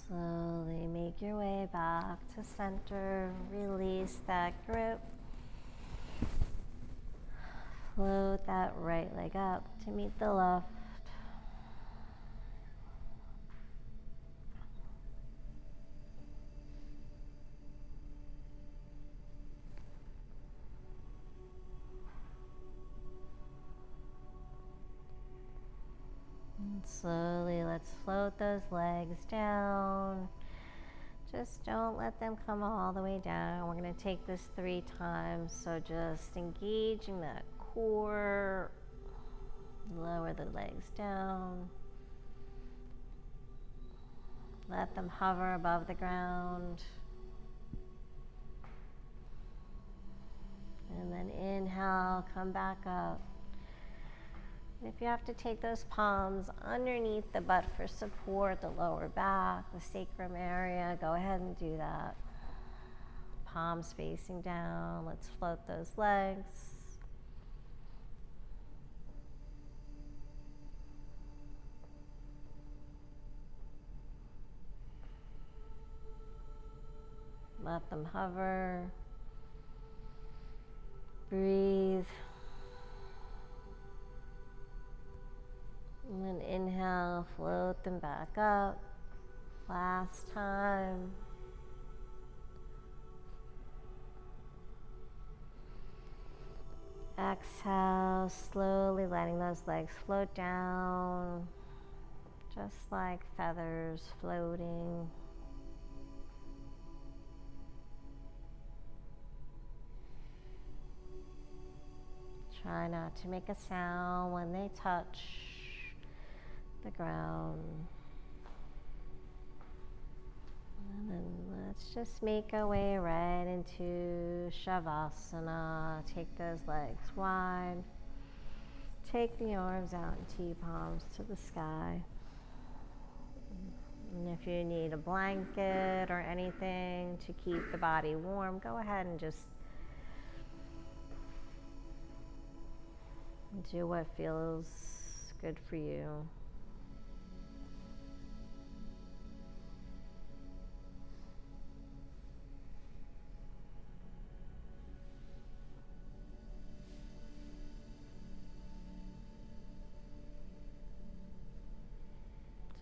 Slowly make your way back to center. Release that grip. Float that right leg up to meet the left. And slowly let's float those legs down. Just don't let them come all the way down. We're going to take this 3 times. So just engaging that core. Lower the legs down. Let them hover above the ground. And then inhale, come back up. If you have to take those palms underneath the butt for support, the lower back, the sacrum area, go ahead and do that. Palms facing down. Let's float those legs. Let them hover. Breathe. And then inhale, float them back up. Last time. Exhale, slowly letting those legs float down, just like feathers floating. Try not to make a sound when they touch the ground. And then let's just make our way right into Shavasana. Take those legs wide. Take the arms out and T palms to the sky. And if you need a blanket or anything to keep the body warm, go ahead and just do what feels good for you.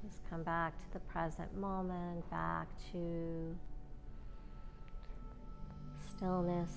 Just come back to the present moment, back to stillness.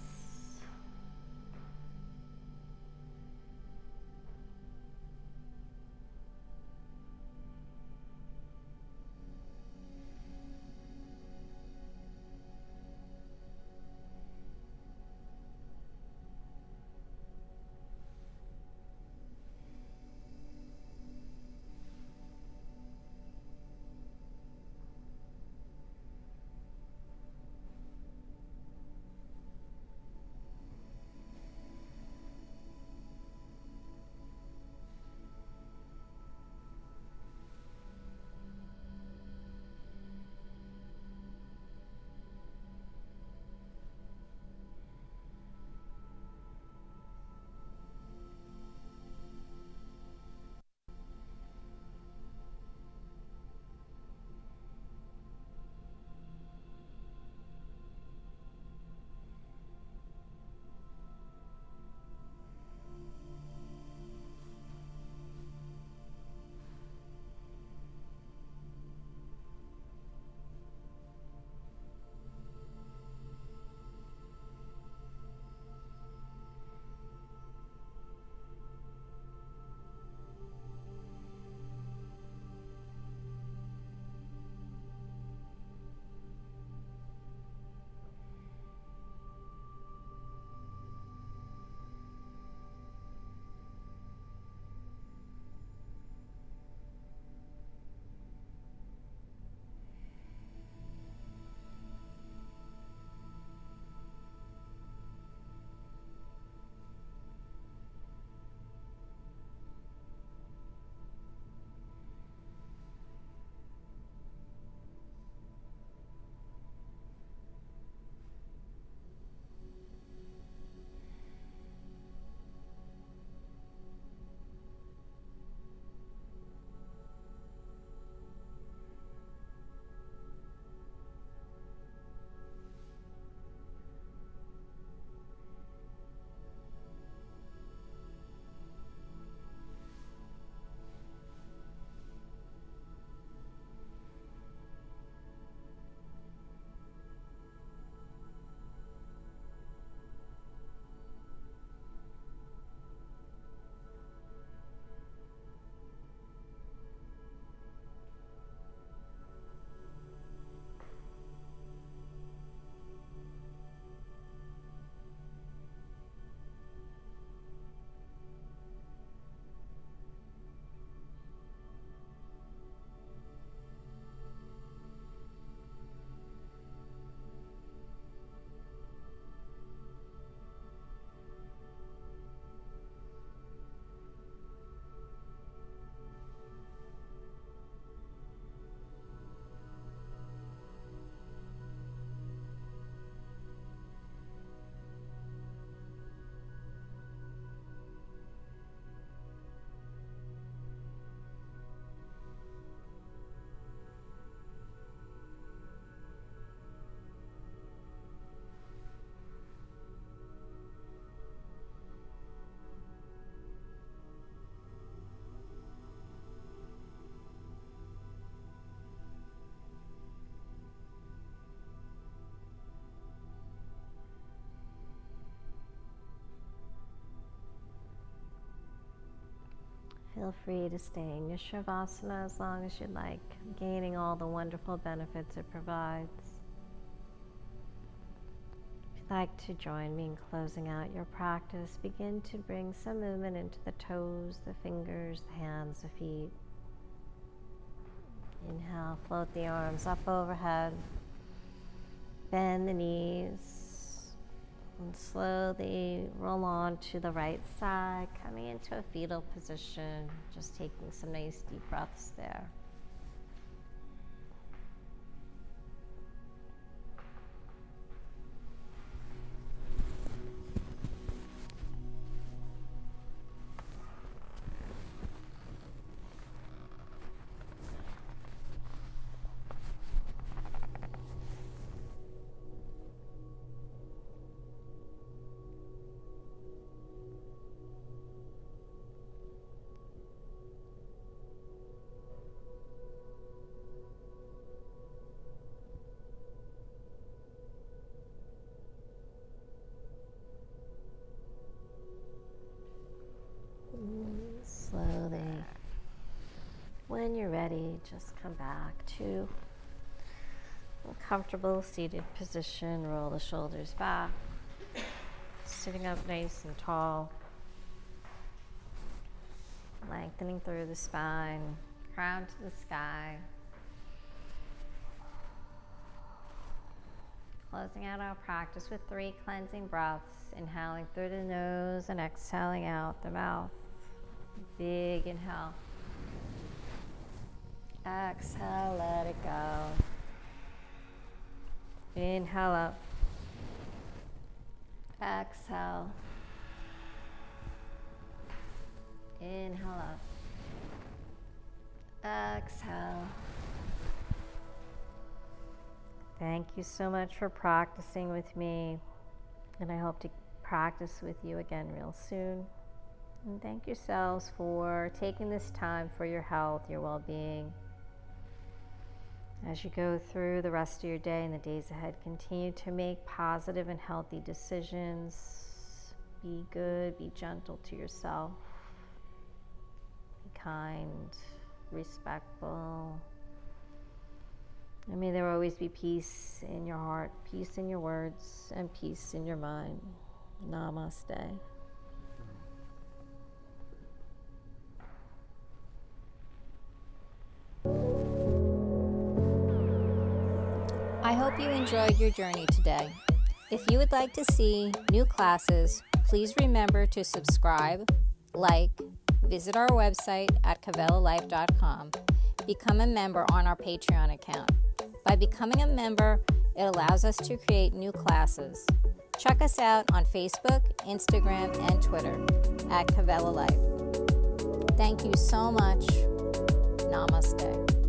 Feel free to stay in your Shavasana as long as you'd like, gaining all the wonderful benefits it provides. If you'd like to join me in closing out your practice, begin to bring some movement into the toes, the fingers, the hands, the feet. Inhale, float the arms up overhead. Bend the knees. And slowly roll on to the right side, coming into a fetal position, just taking some nice deep breaths there. Slowly, when you're ready, just come back to a comfortable seated position. Roll the shoulders back, sitting up nice and tall, lengthening through the spine, crown to the sky. Closing out our practice with 3 cleansing breaths, inhaling through the nose and exhaling out the mouth. Big inhale. Exhale, let it go. Inhale up. Exhale. Inhale up. Exhale. Thank you so much for practicing with me, and I hope to practice with you again real soon. And thank yourselves for taking this time for your health, your well-being. As you go through the rest of your day and the days ahead, continue to make positive and healthy decisions. Be good, be gentle to yourself. Be kind, respectful. And may there always be peace in your heart, peace in your words, and peace in your mind. Namaste. I hope you enjoyed your journey today. If you would like to see new classes, please remember to subscribe, like, visit our website at kavelalife.com, become a member on our Patreon account. By becoming a member, it allows us to create new classes. Check us out on Facebook, Instagram, and Twitter at Kavela Life. Thank you so much. Namaste.